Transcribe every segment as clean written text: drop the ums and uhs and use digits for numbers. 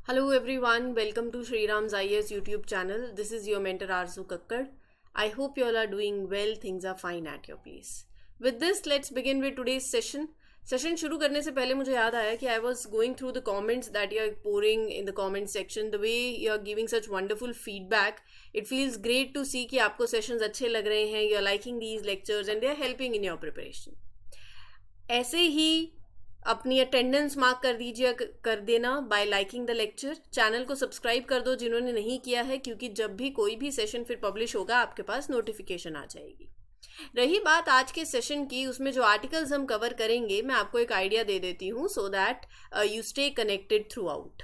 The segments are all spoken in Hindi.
Hello everyone, welcome to Sri Ram's IAS YouTube channel. This is your mentor Arzu Kakkad. I hope you all are doing well, things are fine at your place. With this, let's begin with today's session. Session शुरू करने से पहले मुझे याद आया कि I was going through the comments that you are pouring in the comment section. The way you are giving such wonderful feedback. It feels great to see कि आपको सेशंस अच्छे लग रहे हैं, you are liking these lectures and they are helping in your preparation. ऐसे ही अपनी अटेंडेंस मार्क कर दीजिए, कर देना by liking the lecture. Channel को सब्सक्राइब कर दो जिन्होंने नहीं किया है, क्योंकि जब भी कोई भी सेशन फिर पब्लिश होगा आपके पास नोटिफिकेशन आ जाएगी. रही बात आज के सेशन की, उसमें जो आर्टिकल्स हम कवर करेंगे मैं आपको एक आइडिया दे देती हूँ so that you stay connected through out.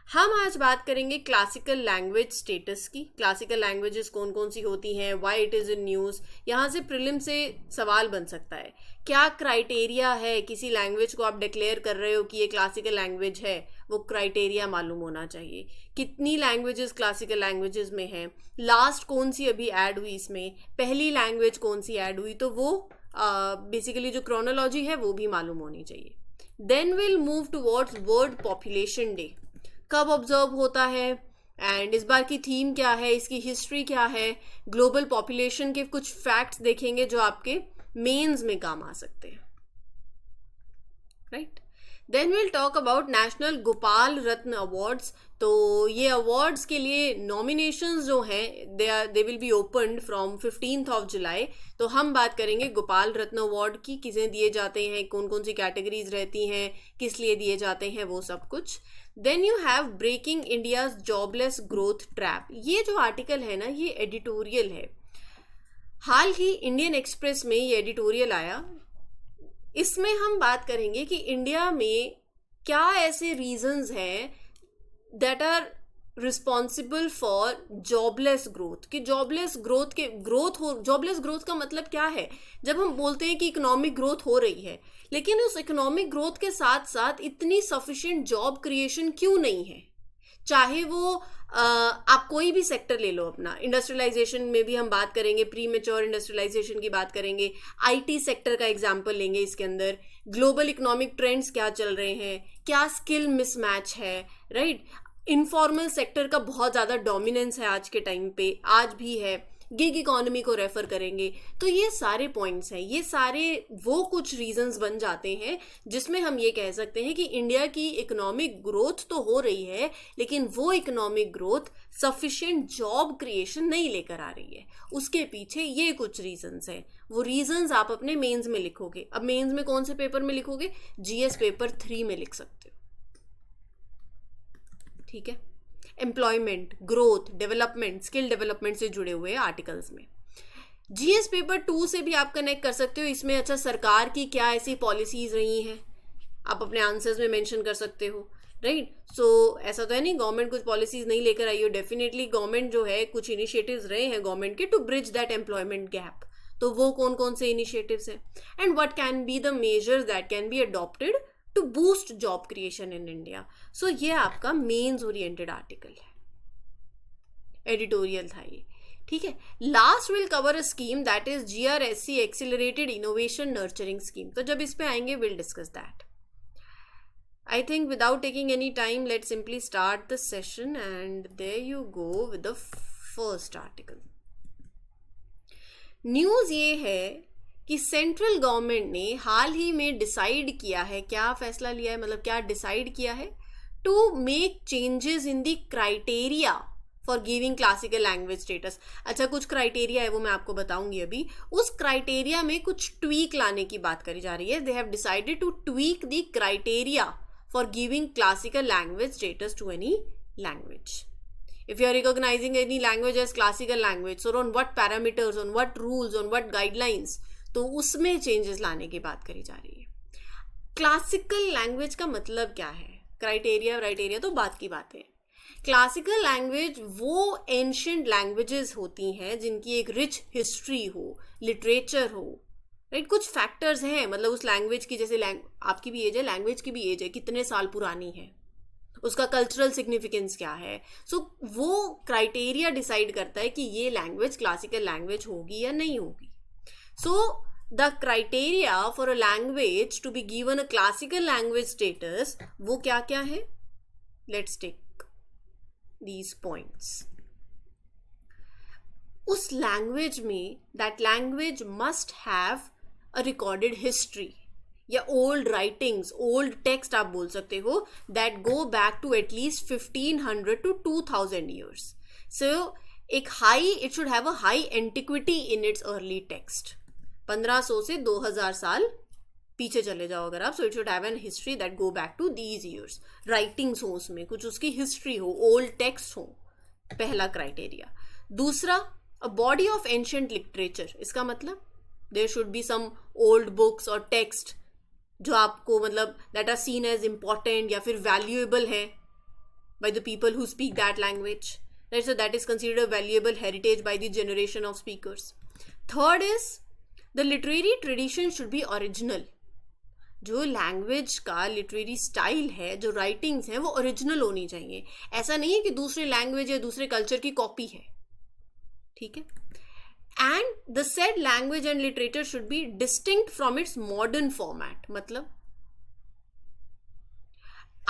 हम आज बात करेंगे क्लासिकल लैंग्वेज स्टेटस की. क्लासिकल लैंग्वेजेस कौन कौन सी होती हैं, why it is in news. यहाँ से प्रीलिम से सवाल बन सकता है, क्या क्राइटेरिया है किसी लैंग्वेज को आप डिक्लेयर कर रहे हो कि ये क्लासिकल लैंग्वेज है, वो क्राइटेरिया मालूम होना चाहिए. कितनी लैंग्वेजेस क्लासिकल लैंग्वेजेस में हैं, लास्ट कौन सी अभी ऐड हुई इसमें, पहली लैंग्वेज कौन सी ऐड हुई, तो वो बेसिकली जो क्रोनोलॉजी है वो भी मालूम होनी चाहिए. Then will move towards world population day. कब ऑब्जर्व होता है एंड इस बार की थीम क्या है, इसकी हिस्ट्री क्या है, ग्लोबल पॉपुलेशन के कुछ फैक्ट्स देखेंगे जो आपके मेंस में काम आ सकते हैं. Right. Then will talk about national Gopal Ratna awards. तो ये अवार्ड्स के लिए नॉमिनेशंस जो हैं they will be opened from 15th of July. तो हम बात करेंगे गोपाल रत्न अवार्ड की, किसे दिए जाते हैं, कौन कौन सी कैटेगरीज रहती हैं, किस लिए दिए जाते हैं, वो सब कुछ. Then you have breaking India's jobless growth trap. ये जो आर्टिकल है ना, ये एडिटोरियल है. हाल ही इंडियन एक्सप्रेस में ये एडिटोरियल आया. इसमें हम बात करेंगे कि इंडिया में क्या ऐसे रीजंस हैं that are responsible for jobless growth. कि जॉबलेस ग्रोथ का मतलब क्या है. जब हम बोलते हैं कि इकोनॉमिक ग्रोथ हो रही है, लेकिन उस इकोनॉमिक ग्रोथ के साथ साथ इतनी सफिशिएंट जॉब क्रिएशन क्यों नहीं है. चाहे वो आप कोई भी सेक्टर ले लो अपना. इंडस्ट्रियलाइजेशन में भी हम बात करेंगे, प्री मेच्योर इंडस्ट्रियलाइजेशन की बात करेंगे, आईटी सेक्टर का एग्जांपल लेंगे. इसके अंदर ग्लोबल इकोनॉमिक ट्रेंड्स क्या चल रहे हैं, क्या स्किल मिसमैच है. राइट. इनफॉर्मल सेक्टर का बहुत ज़्यादा डोमिनेंस है आज के टाइम पे, आज भी है. गिग इकोनॉमी को रेफर करेंगे. तो ये सारे पॉइंट्स हैं, ये सारे वो कुछ रीजंस बन जाते हैं जिसमें हम ये कह सकते हैं कि इंडिया की इकोनॉमिक ग्रोथ तो हो रही है, लेकिन वो economic growth sufficient job creation नहीं लेकर आ रही है. उसके पीछे ये कुछ रीजंस हैं. वो रीजंस आप अपने मेंस में लिखोगे. अब मेंस में कौन से पेपर में लिखोगे, जीएस पेपर 3 में लिख सकते हो. ठीक है. Employment, growth, development, skill development से जुड़े हुए आर्टिकल्स में. जीएस पेपर 2 से भी आप कनेक्ट कर सकते हो. इसमें अच्छा सरकार की क्या ऐसी पॉलिसीज रही हैं, आप अपने आंसर्स में मेंशन कर सकते हो. राइट. सो ऐसा तो है नहीं गवर्नमेंट कुछ पॉलिसीज नहीं लेकर आई हो. डेफिनेटली गवर्नमेंट जो है, कुछ इनिशिएटिव्स रहे हैं गवर्नमेंट के to bridge that employment gap. तो वो कौन कौन से इनिशिएटिव्स हैं and what can be the measures that can be adopted to boost job creation in India. So ये आपका मेंस ओरिएंटेड आर्टिकल है, एडिटोरियल था ये. ठीक है. Last will cover a scheme that is GRSC accelerated innovation nurturing scheme. तो जब इस पे आएंगे will discuss that. I think without taking any time, let's simply start the session and there you go with the first article. News ये है कि सेंट्रल गवर्नमेंट ने हाल ही में डिसाइड किया है, क्या फैसला लिया है, मतलब क्या डिसाइड किया है, to make changes in the criteria for giving classical language status. अच्छा, कुछ क्राइटेरिया है वो मैं आपको बताऊंगी अभी. उस क्राइटेरिया में कुछ ट्वीक लाने की बात करी जा रही है. They have decided to tweak the criteria for giving classical language status to any language. If you are recognizing any language as classical language, so on what parameters, on what rules, on what guidelines, तो उसमें changes लाने की बात करी जा रही है. क्लासिकल लैंग्वेज का मतलब क्या है, क्राइटेरिया तो बात की बात है. क्लासिकल लैंग्वेज वो एंशिएंट लैंग्वेजेस होती हैं जिनकी एक रिच हिस्ट्री हो, लिटरेचर हो. राइट. कुछ फैक्टर्स हैं, मतलब उस लैंग्वेज की, जैसे आपकी भी एज है, लैंग्वेज की भी एज है, कितने साल पुरानी है, उसका कल्चरल सिग्निफिकेंस क्या है. सो वो क्राइटेरिया डिसाइड करता है कि ये लैंग्वेज क्लासिकल लैंग्वेज होगी या नहीं होगी. So the criteria for a language to be given a classical language status, वो क्या क्या है. Let's take these points. उस लैंग्वेज में that language must have a recorded history या ओल्ड राइटिंग्स, ओल्ड टेक्स्ट आप बोल सकते हो, that go back to at least 1500 to 2000 years. So एक high, it should have a high antiquity in its early text. 1500 से 2000 साल पीछे चले जाओ अगर आप. So it should have an history that go back to these years. Writings हो उसमें, कुछ उसकी हिस्ट्री हो, ओल्ड टेक्स्ट हो. पहला क्राइटेरिया. दूसरा, a body of ancient literature. इसका मतलब there should be some old books और टेक्स्ट जो आपको मतलब that are seen as important या फिर वैल्यूएबल है by the people who speak that language, right? So that is considered a valuable heritage by the generation of speakers. Third is the literary tradition should be original. जो लैंग्वेज का लिटरेरी स्टाइल है, जो राइटिंग्स हैं, वो ओरिजिनल होनी चाहिए. ऐसा नहीं है कि दूसरे लैंग्वेज या दूसरे कल्चर की कॉपी है. ठीक है. And the said language and literature should be distinct from its modern format. मतलब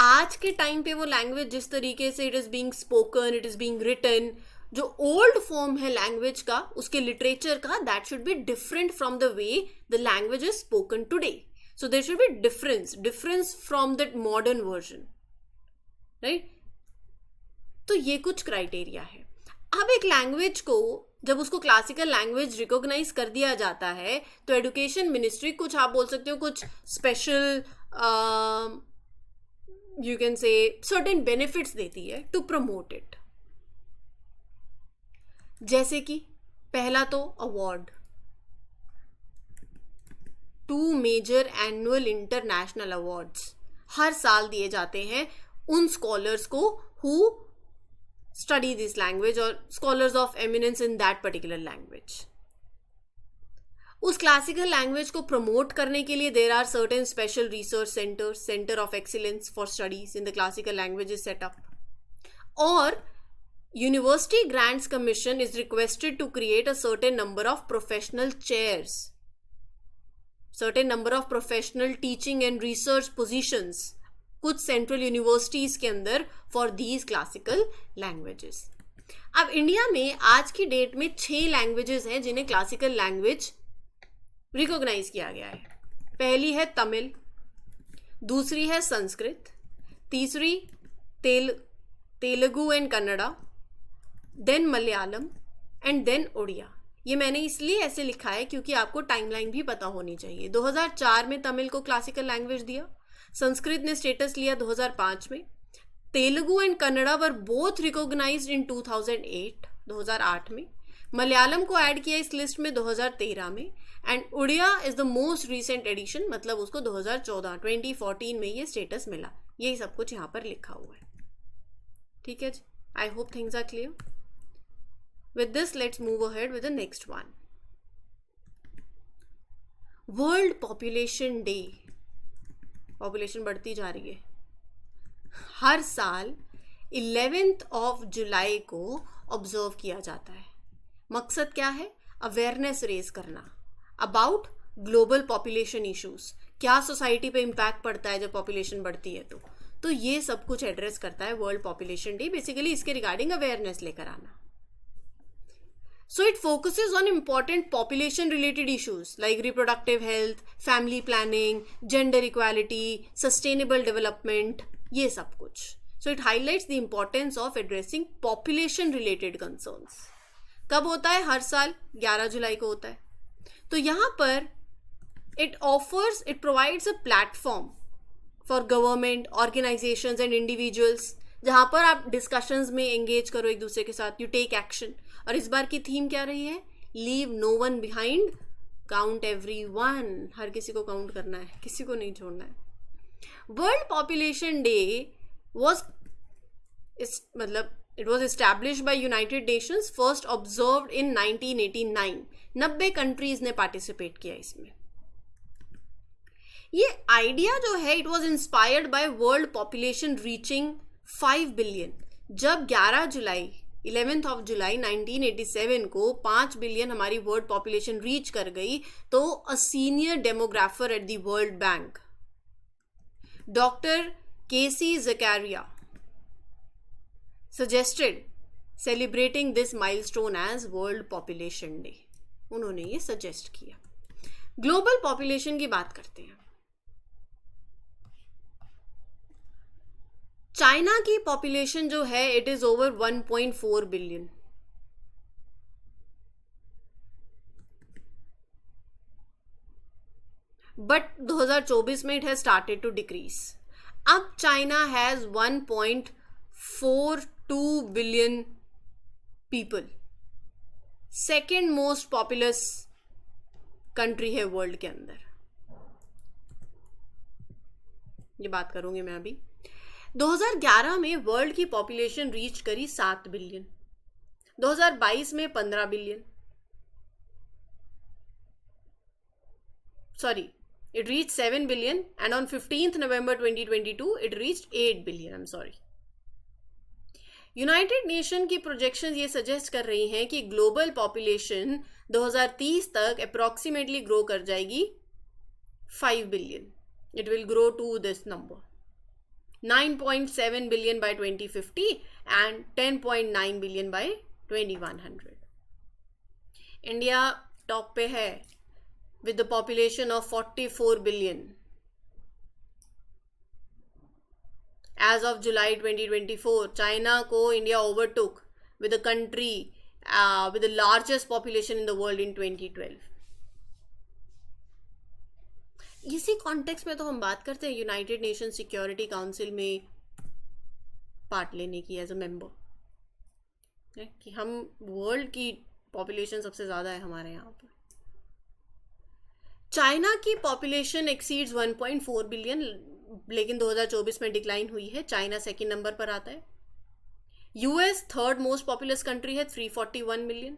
आज के टाइम पे वो लैंग्वेज जिस तरीके से it is being spoken, it is being written, जो ओल्ड फॉर्म है लैंग्वेज का, उसके लिटरेचर का, that should be different from the way the language is spoken today. So there should be difference from that modern version, right? तो ये कुछ क्राइटेरिया है. अब एक लैंग्वेज को जब उसको क्लासिकल लैंग्वेज रिकॉग्नाइज कर दिया जाता है तो एजुकेशन मिनिस्ट्री कुछ, आप बोल सकते हो, कुछ special you can say certain benefits देती है to promote it. जैसे कि पहला तो award. 2 major annual international awards हर साल दिए जाते हैं उन स्कॉलर्स को who study this language or scholars of eminence in that particular language. उस क्लासिकल लैंग्वेज को प्रमोट करने के लिए there are certain special research centres, centre of excellence for studies in the classical languages set up. और university grants commission is requested to create a certain number of professional chairs, certain number of professional teaching and research positions कुछ सेंट्रल यूनिवर्सिटीज के अंदर फॉर दीज क्लासिकल लैंग्वेजेस. अब इंडिया में आज की डेट में 6 लैंग्वेजेस हैं जिन्हें क्लासिकल लैंग्वेज रिकॉग्नाइज किया गया है. पहली है तमिल, दूसरी है संस्कृत, तीसरी Telugu and Kannada, then Malayalam and then Odia. ये मैंने इसलिए ऐसे लिखा है क्योंकि आपको टाइमलाइन भी पता होनी चाहिए. 2004 में तमिल को क्लासिकल लैंग्वेज दिया, संस्कृत ने स्टेटस लिया 2005 में, Telugu and Kannada were both recognised in 2008 में, मलयालम को ऐड किया इस लिस्ट में 2013 में, and Odia is the most recent addition, मतलब उसको 2014 में ये स्टेटस मिला. यही सब कुछ यहाँ पर लिखा हुआ है. ठीक है जी. I hope things are clear. With this let's move ahead with the next one. World population day. Population बढ़ती जा रही है. हर साल 11th of जुलाई को ऑब्जर्व किया जाता है. मकसद क्या है? अवेयरनेस रेज करना अबाउट ग्लोबल पॉपुलेशन इश्यूज. क्या सोसाइटी पे इम्पैक्ट पड़ता है जब पॉपुलेशन बढ़ती है तो ये सब कुछ एड्रेस करता है वर्ल्ड पॉपुलेशन डे. बेसिकली इसके रिगार्डिंग अवेयरनेस लेकर आना. So it focuses on important population related issues like reproductive health, family planning, gender equality, sustainable development, ये सब कुछ. So it highlights the importance of addressing population related concerns. कब होता है? हर साल 11 जुलाई को होता है. तो यहाँ पर it provides a platform for government, organizations and individuals जहाँ पर आप डिस्कशंस में एंगेज करो एक दूसरे के साथ. You take action. और इस बार की थीम क्या रही है? Leave no one behind, count everyone. हर किसी को काउंट करना है, किसी को नहीं छोड़ना है. World population day it was established by United Nations, first observed in 1989. 90 countries ने पार्टिसिपेट किया इसमें. ये आइडिया जो है it was inspired by world population reaching 5 billion. जब 11th of July 1987 को 5 बिलियन हमारी वर्ल्ड पॉपुलेशन रीच कर गई तो a senior demographer at the World Bank, doctor K C Zachariah, suggested celebrating this milestone as World Population Day. उन्होंने ये सजेस्ट किया. ग्लोबल पॉपुलेशन की बात करते हैं. चाइना की पॉपुलेशन जो है it is over 1.4 billion. But 2024 में it has started to decrease. अब China has 1.42 billion people. Second most populous country है वर्ल्ड के अंदर. ये बात करूंगी मैं अभी. 2011 में वर्ल्ड की पॉपुलेशन रीच करी 7 बिलियन. 2022 में 15 billion. Sorry, it reached 7 billion and on 15th November 2022 it reached 8 billion. I'm sorry. United nation की प्रोजेक्शंस ये सजेस्ट कर रही हैं कि ग्लोबल पॉपुलेशन 2030 तक अप्रॉक्सीमेटली ग्रो कर जाएगी 5 billion. It will grow to this number 9.7 billion by 2050 and 10.9 billion by 2100. India top पे है with the population of 44 billion. As of July 2024, China को India overtook with the country with the largest population in the world in 2012. इसी कॉन्टेक्स्ट में तो हम बात करते हैं यूनाइटेड नेशन सिक्योरिटी काउंसिल में पार्ट लेने की एज अ मेंबर, कि हम वर्ल्ड की पॉपुलेशन सबसे ज़्यादा है हमारे यहाँ पर. चाइना की पॉपुलेशन एक्सीड्स 1.4 बिलियन, लेकिन 2024 में डिक्लाइन हुई है. चाइना सेकंड नंबर पर आता है. US third most populous country है 341 million.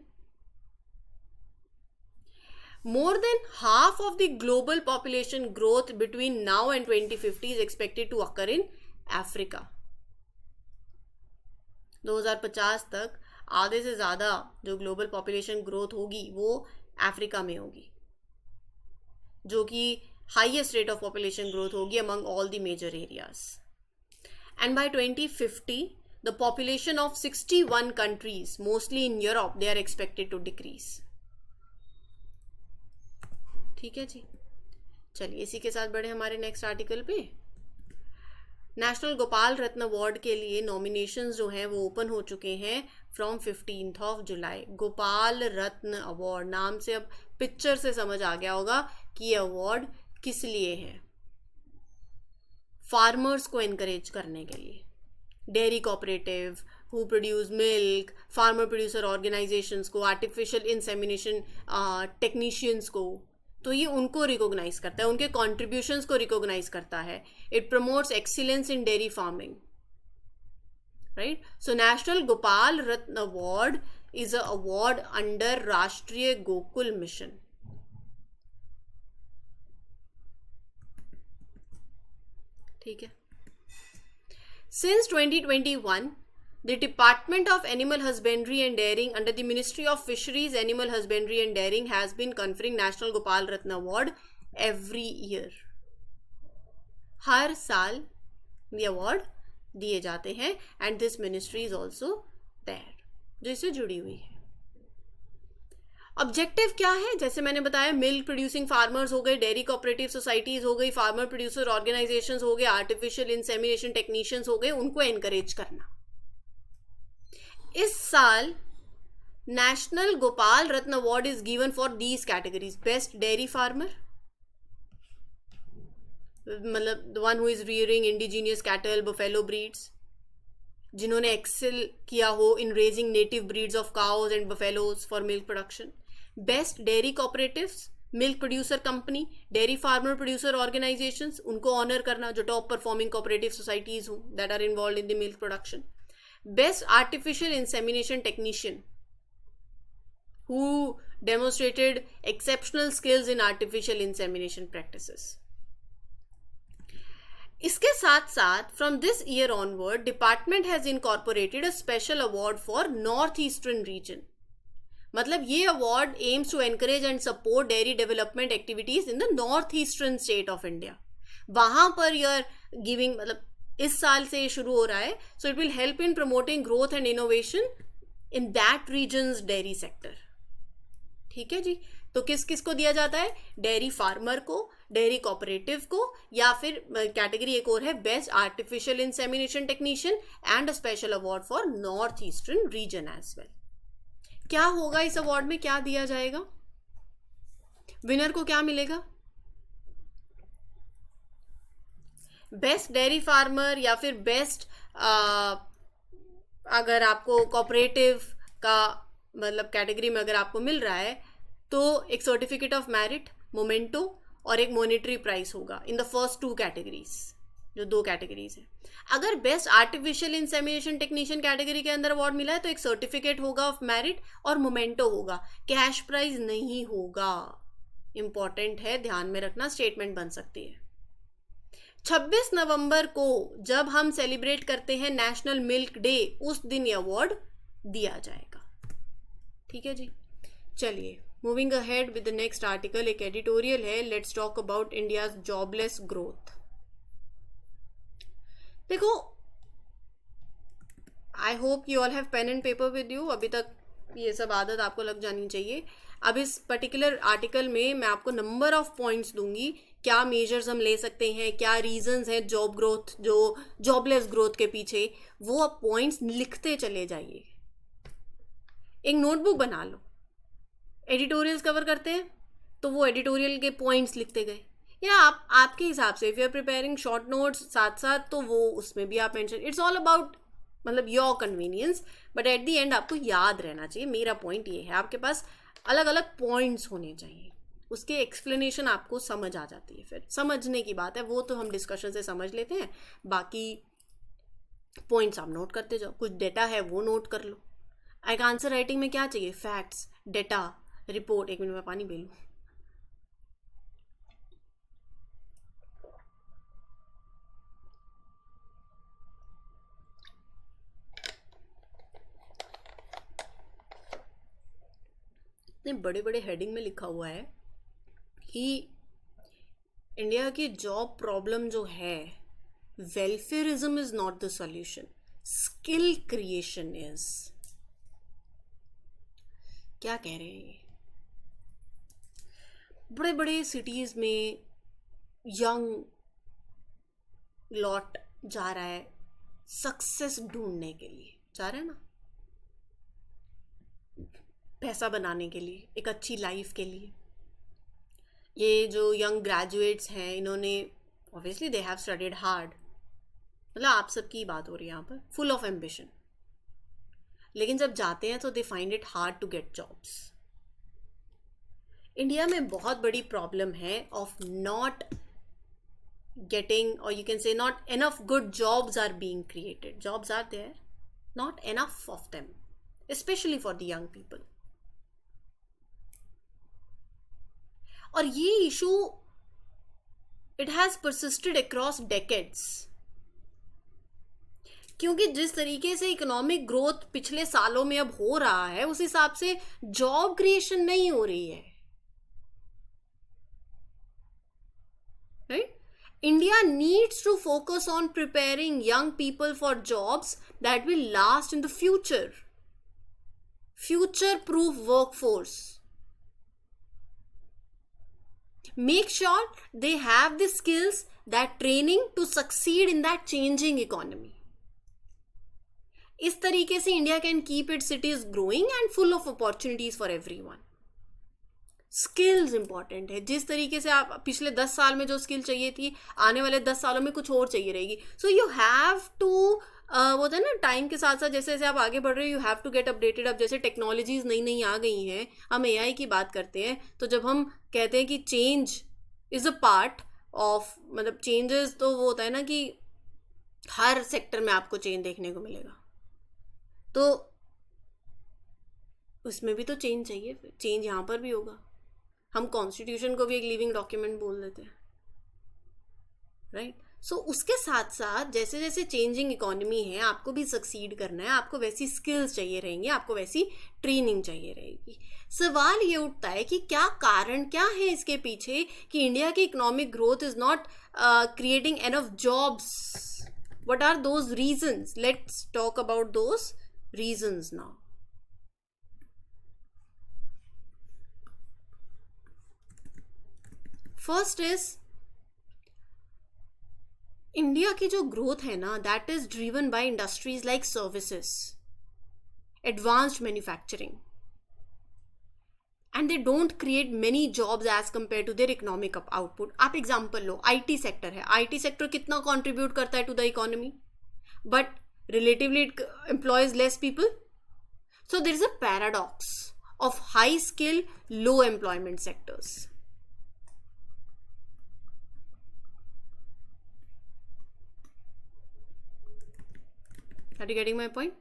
More than half of the global population growth between now and 2050 is expected to occur in Africa. 2050 तक आधे से ज्यादा जो ग्लोबल पॉपुलेशन ग्रोथ होगी वो अफ्रीका में होगी, जो कि highest rate of population growth होगी among all the major areas. And by 2050 the population of 61 countries mostly in Europe they are expected to decrease. ठीक है जी, चलिए इसी के साथ बढ़े हमारे नेक्स्ट आर्टिकल पे. नेशनल गोपाल रत्न अवार्ड के लिए नॉमिनेशंस जो हैं वो ओपन हो चुके हैं from 15th July. Gopal Ratna award नाम से अब पिक्चर से समझ आ गया होगा कि ये अवार्ड किस लिए है. फार्मर्स को एनकरेज करने के लिए, dairy cooperative who produce milk, farmer producer organisations को, आर्टिफिशियल इंसेमिनेशन टेक्नीशियंस को, तो ये उनको रिकॉग्नाइज करता है, उनके कॉन्ट्रीब्यूशंस को रिकॉग्नाइज करता है. It promotes excellence in dairy farming, right. So national Gopal Ratna award is a award under राष्ट्रीय गोकुल मिशन. ठीक है. Since 2021 the Department of Animal Husbandry and Dairying under the Ministry of Fisheries, Animal Husbandry and Dairying has been conferring National Gopal Ratna Award every year. हर साल ये अवार्ड दिए जाते हैं and this ministry is also there, जो इससे जुड़ी हुई है. ऑब्जेक्टिव क्या है? जैसे मैंने बताया, मिल्क प्रोड्यूसिंग फार्मर्स हो गए, डेयरी कोऑपरेटिव सोसाइटीज हो गई, फार्मर प्रोड्यूसर ऑर्गेनाइजेशंस हो गए, आर्टिफिशियल इंसेमिनेशन टेक्नीशियंस हो गए, उनको एनकरेज करना. इस साल national Gopal Ratna award is given for these categories. Best dairy farmer, मतलब the one who is rearing indigenous cattle, buffalo breeds, जिन्होंने एक्सेल किया हो in raising native breeds of cows and buffaloes for milk production. Best dairy cooperatives, milk producer company, dairy farmer producer organisations, उनको ऑनर करना जो टॉप परफॉर्मिंग कोऑपरेटिव सोसाइटीज हो that are involve in the milk production. Best artificial insemination technician who demonstrated exceptional skills in artificial insemination practices. इसके साथ साथ from this year onward, department has incorporated a special award for northeastern region. मतलब ये award aims to encourage and support dairy development activities in the northeastern state of India. वहाँ पर you're giving, मतलब इस साल से ये शुरू हो रहा है. So it will help in promoting growth and innovation in that region's dairy sector. ठीक है जी. तो किस किस को दिया जाता है? डेयरी फार्मर को, डेयरी कोऑपरेटिव को, या फिर कैटेगरी एक और है best artificial insemination technician and a special award for North Eastern region as well. क्या होगा इस अवार्ड में? क्या दिया जाएगा? विनर को क्या मिलेगा? बेस्ट डेयरी फार्मर या फिर बेस्ट अगर आपको कोऑपरेटिव का मतलब कैटेगरी में अगर आपको मिल रहा है तो एक सर्टिफिकेट ऑफ मेरिट, मोमेंटो और एक मॉनेटरी प्राइस होगा इन द फर्स्ट 2 कैटेगरीज, जो 2 कैटेगरीज है. अगर best artificial insemination technician category के अंदर अवार्ड मिला है तो एक सर्टिफिकेट होगा ऑफ मेरिट और मोमेंटो होगा. कैश प्राइज नहीं होगा. इंपॉर्टेंट है, ध्यान में रखना, स्टेटमेंट बन सकती है. 26 नवंबर को जब हम सेलिब्रेट करते हैं नेशनल मिल्क डे, उस दिन ये अवार्ड दिया जाएगा. ठीक है जी. चलिए moving ahead with the next article. एक एडिटोरियल है. Let's talk about India's jobless growth. देखो, I hope you all have pen and paper with you. अभी तक ये सब आदत आपको लग जानी चाहिए. अब इस पर्टिकुलर आर्टिकल में मैं आपको नंबर ऑफ पॉइंट्स दूंगी, क्या मेजर्स हम ले सकते हैं, क्या रीजंस हैं जॉब ग्रोथ, जो जॉबलेस ग्रोथ के पीछे, वो आप पॉइंट्स लिखते चले जाइए. एक नोटबुक बना लो. एडिटोरियल्स कवर करते हैं तो वो एडिटोरियल के पॉइंट्स लिखते गए, या आप आपके हिसाब से if you are preparing short notes साथ साथ तो वो उसमें भी आप मेंशन. इट्स ऑल अबाउट मतलब your convenience, but at the end आपको याद रहना चाहिए. मेरा पॉइंट ये है, आपके पास अलग अलग पॉइंट्स होने चाहिए, उसके एक्सप्लेनेशन आपको समझ आ जाती है. फिर समझने की बात है, वो तो हम डिस्कशन से समझ लेते हैं, बाकी पॉइंट्स आप नोट करते जाओ. कुछ डेटा है वो नोट कर लो. एक आंसर राइटिंग में क्या चाहिए? Facts, data, report. 1 मिनट में पानी पी लूं. इतने बड़े बड़े हेडिंग में लिखा हुआ है कि इंडिया की जॉब प्रॉब्लम जो है, welfarism is not the solution, skill creation is. क्या कह रहे हैं ये? बड़े बड़े सिटीज में यंग लॉट जा रहा है सक्सेस ढूंढने के लिए, जा रहा है ना, पैसा बनाने के लिए, एक अच्छी लाइफ के लिए. ये जो यंग ग्रेजुएट्स हैं, इन्होंने obviously they have studied hard, मतलब आप सबकी बात हो रही है यहाँ पर, फुल ऑफ एम्बिशन. लेकिन जब जाते हैं तो they find it hard to get jobs. India में बहुत बड़ी प्रॉब्लम है of not getting, or you can say not enough good jobs are being created. Jobs are there, not enough of them, especially for the young people. और ये issue it has persisted across decades, क्योंकि जिस तरीके से इकोनॉमिक ग्रोथ पिछले सालों में अब हो रहा है, उस हिसाब से जॉब क्रिएशन नहीं हो रही है. Right? India needs to focus on preparing young people for jobs that will last in the future. Future-proof workforce. Make sure they have the skills, that training to succeed in that changing economy. इस तरीके से India can keep its cities growing and full of opportunities for everyone. Skills important है. जिस तरीके से आप पिछले 10 साल में जो स्किल चाहिए थी, आने वाले 10 सालों में कुछ और चाहिए रहेगी. सो यू हैव टू वो होता है ना, टाइम के साथ साथ जैसे जैसे आप आगे बढ़ रहे हो, you have to get updated. अब जैसे टेक्नोलॉजीज नई नई आ गई हैं, हम एआई की बात करते हैं, तो जब हम कहते हैं कि change is a part of, मतलब चेंजेस, तो वो होता है ना कि हर सेक्टर में आपको चेंज देखने को मिलेगा. तो उसमें भी तो चेंज चाहिए. चेंज यहाँ पर भी होगा. हम कॉन्स्टिट्यूशन को भी एक लिविंग डॉक्यूमेंट बोल देते हैं, राइट? सो उसके साथ साथ जैसे जैसे चेंजिंग इकोनॉमी है, आपको भी सक्सीड करना है, आपको वैसी स्किल्स चाहिए रहेंगी, आपको वैसी ट्रेनिंग चाहिए रहेगी. सवाल ये उठता है कि क्या कारण क्या है इसके पीछे कि इंडिया की economic growth is not creating enough jobs. What are those reasons? Let's talk about those reasons now. First is India की जो ग्रोथ है ना, that is driven by industries like services, advanced manufacturing, and they don't create many jobs as compare to their economic output. आप एग्जाम्पल लो, आईटी सेक्टर है. आईटी सेक्टर कितना कॉन्ट्रीब्यूट करता है to the economy, but relatively it employs less people. So there is a paradox of high skill low employment sectors. Are you getting my point?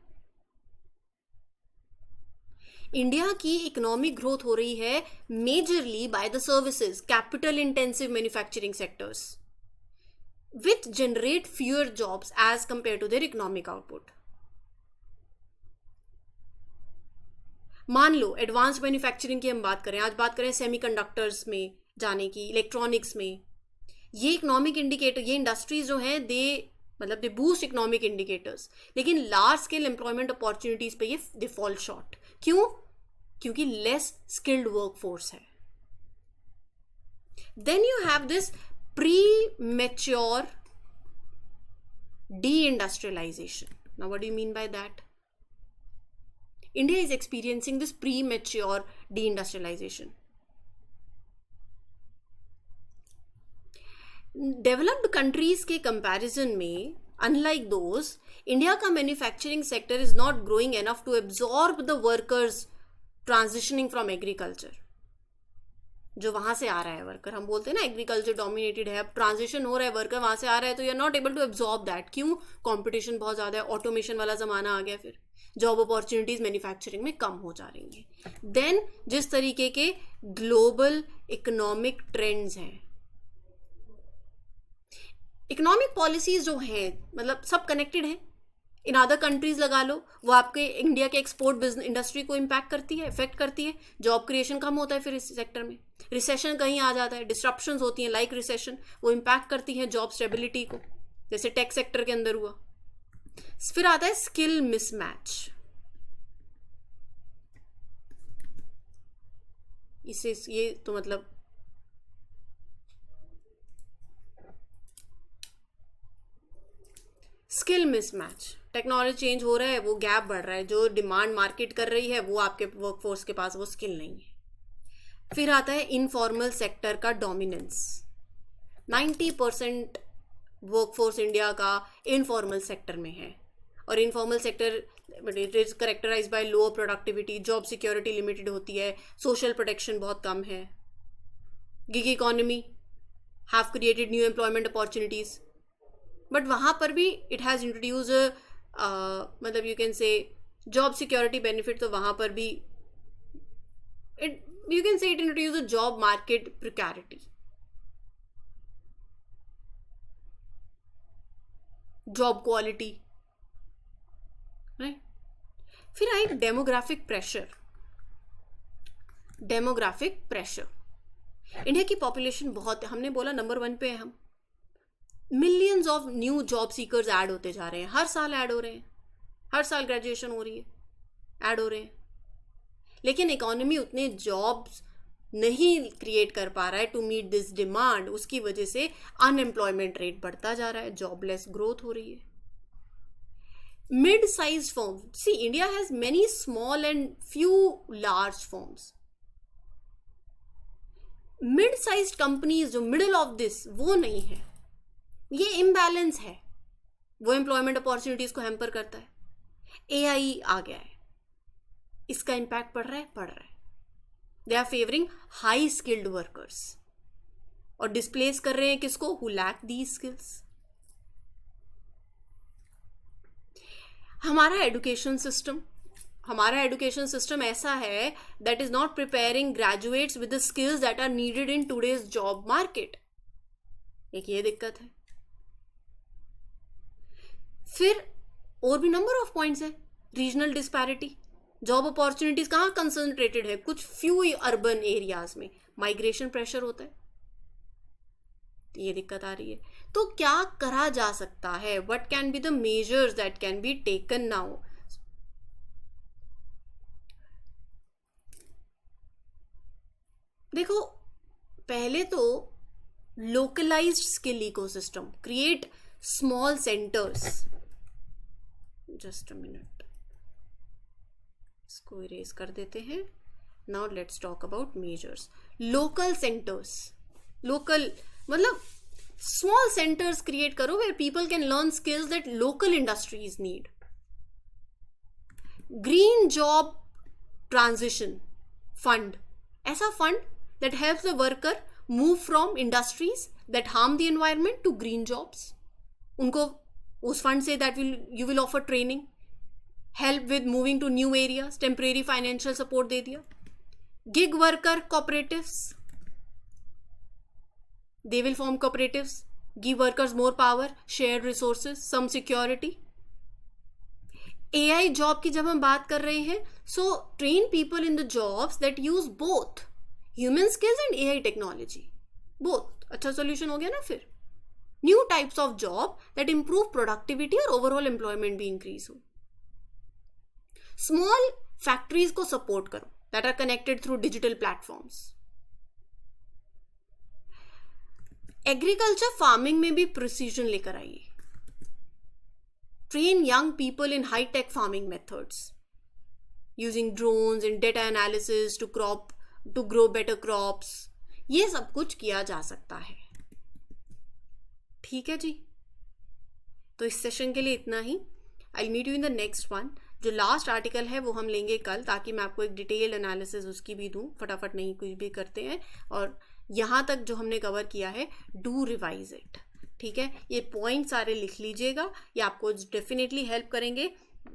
India की इकोनॉमिक ग्रोथ हो रही है majorly by the services, capital intensive manufacturing sectors, which generate fewer jobs as compare to their economic output. मान लो एडवांस मैन्युफैक्चरिंग की हम बात करें, आज बात करें सेमीकंडक्टर्स में जाने की, इलेक्ट्रॉनिक्स में. ये इकोनॉमिक इंडिकेटर, ये इंडस्ट्रीज जो हैं दे बूस्ट इकोनॉमिक इंडिकेटर्स, लेकिन लार्ज स्केल एम्प्लॉयमेंट अपॉर्चुनिटीज पे ये दे फॉल शॉर्ट. क्यों? क्योंकि लेस स्किल्ड वर्कफोर्स है. Then you have this premature deindustrialization. Now what do you mean by that? India is experiencing this premature deindustrialization. Developed countries के कंपैरिजन में, अनलाइक दोज, इंडिया का manufacturing sector is not growing enough to absorb the workers transitioning from agriculture. जो वहां से आ रहा है वर्कर, हम बोलते हैं ना एग्रीकल्चर डोमिनेटेड है, अब ट्रांजिशन हो रहा है, वर्कर वहां से आ रहा है, तो you are not able to absorb that. क्यों? कंपटीशन बहुत ज्यादा है, ऑटोमेशन वाला जमाना आ गया, फिर जॉब अपॉर्चुनिटीज मैन्युफैक्चरिंग में कम हो जा रही हैं. देन जिस तरीके के ग्लोबल इकोनॉमिक ट्रेंड्स हैं, इकोनॉमिक पॉलिसीज जो हैं, सब कनेक्टेड हैं. इन अदर कंट्रीज लगा लो, वो आपके इंडिया के एक्सपोर्ट बिजनेस इंडस्ट्री को इम्पैक्ट करती है, इफेक्ट करती है. जॉब क्रिएशन कम होता है फिर इस सेक्टर में. रिसेशन कहीं आ जाता है, डिस्ट्रप्शंस होती हैं लाइक रिसेशन, वो इम्पैक्ट करती हैं जॉब स्टेबिलिटी को, जैसे टेक सेक्टर के अंदर हुआ. फिर आता है स्किल मिसमैच. इससे ये तो स्किल मिसमैच, टेक्नोलॉजी चेंज हो रहा है, वो गैप बढ़ रहा है, जो डिमांड मार्केट कर रही है वो आपके वर्कफोर्स के पास वो स्किल नहीं है. फिर आता है इनफॉर्मल सेक्टर का डोमिनेंस. 90% वर्कफोर्स इंडिया का इनफॉर्मल सेक्टर में है, और informal sector it is characterise by lower productivity, job security limited होती है, सोशल प्रोटेक्शन बहुत कम है. Gig economy have created new employment opportunities, but वहाँ पर भी it has introduce you can say job security benefit, तो वहाँ पर भी it you can say it introduce a job market precarity, job quality, right. फिर आए demographic pressure. Demographic pressure, India की पॉपुलेशन बहुत है, हमने बोला नंबर 1 पे है हम. Millions of new job seekers add होते जा रहे हैं, हर साल ऐड हो रहे हैं, हर साल ग्रेजुएशन हो रही है, ऐड हो रहे हैं. लेकिन इकोनॉमी उतने जॉब्स नहीं क्रिएट कर पा रहा है टू मीट दिस डिमांड. उसकी वजह से अनएम्प्लॉयमेंट रेट बढ़ता जा रहा है, जॉबलेस ग्रोथ हो रही है. Mid size firm, see India has many small and few large firms. Mid size companies जो मिडल ऑफ दिस, वो नहीं है. ये इम्बैलेंस है, वो एम्प्लॉयमेंट अपॉर्चुनिटीज को हैम्पर करता है. एआई आ गया है, इसका इम्पैक्ट पड़ रहा है. They are favouring high skilled workers और डिस्प्लेस कर रहे हैं किसको? Who lack these skills. हमारा एजुकेशन सिस्टम ऐसा है that is not preparing graduates with the skills that are needed in today's job market. एक ये दिक्कत है. फिर और भी नंबर ऑफ पॉइंट्स है. रीजनल डिस्पैरिटी, जॉब अपॉर्चुनिटीज कहाँ कंसंट्रेटेड है? कुछ फ्यू अर्बन एरियाज में. माइग्रेशन प्रेशर होता है. ये दिक्कत आ रही है। तो क्या करा जा सकता है? What can be the measures that can be taken now? देखो, पहले तो localised skill ecosystem, create small centres. Just a minute, इसको इरेज कर देते हैं। Now let's talk about measures. Local centres, local मतलब स्मॉल सेंटर्स क्रिएट करो where people can learn skills that local industries need. Green job transition fund, ऐसा fund that helps the worker move from industries that harm the environment to green jobs. उनको उस फंड से that you will offer training, help with moving to new areas, temporary financial support दे दिया. Gig worker cooperatives, they will form cooperatives, give workers more power, shared resources, some security. AI job की जब हम बात कर रहे हैं, so train people in the jobs that use both human skills and AI technology, both. अच्छा सोल्यूशन हो गया ना। फिर new types of job that improve productivity और ओवरऑल एम्प्लॉयमेंट भी इंक्रीज हो। स्मॉल फैक्ट्रीज को सपोर्ट करो that are connected through digital platforms. Agriculture farming में भी प्रिसीजन लेकर आइए। Train young people in high tech farming methods using drones and data analysis to grow better crops. ये सब कुछ किया जा सकता है। ठीक है जी, तो इस सेशन के लिए इतना ही। I meet you in the next one. जो लास्ट आर्टिकल है वो हम लेंगे कल, ताकि मैं आपको एक डिटेल एनालिसिस उसकी भी दूं। फटाफट नहीं, कुछ भी करते हैं। और यहाँ तक जो हमने कवर किया है, डू रिवाइज इट। ठीक है, ये पॉइंट सारे लिख लीजिएगा, ये आपको डेफिनेटली हेल्प करेंगे।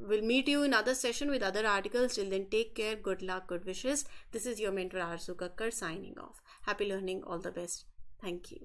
We'll meet you in other session with other articles. Till then, take care. Good luck. Good wishes. This is your mentor Arzu Kakkar signing off. Happy learning. All the best. Thank you.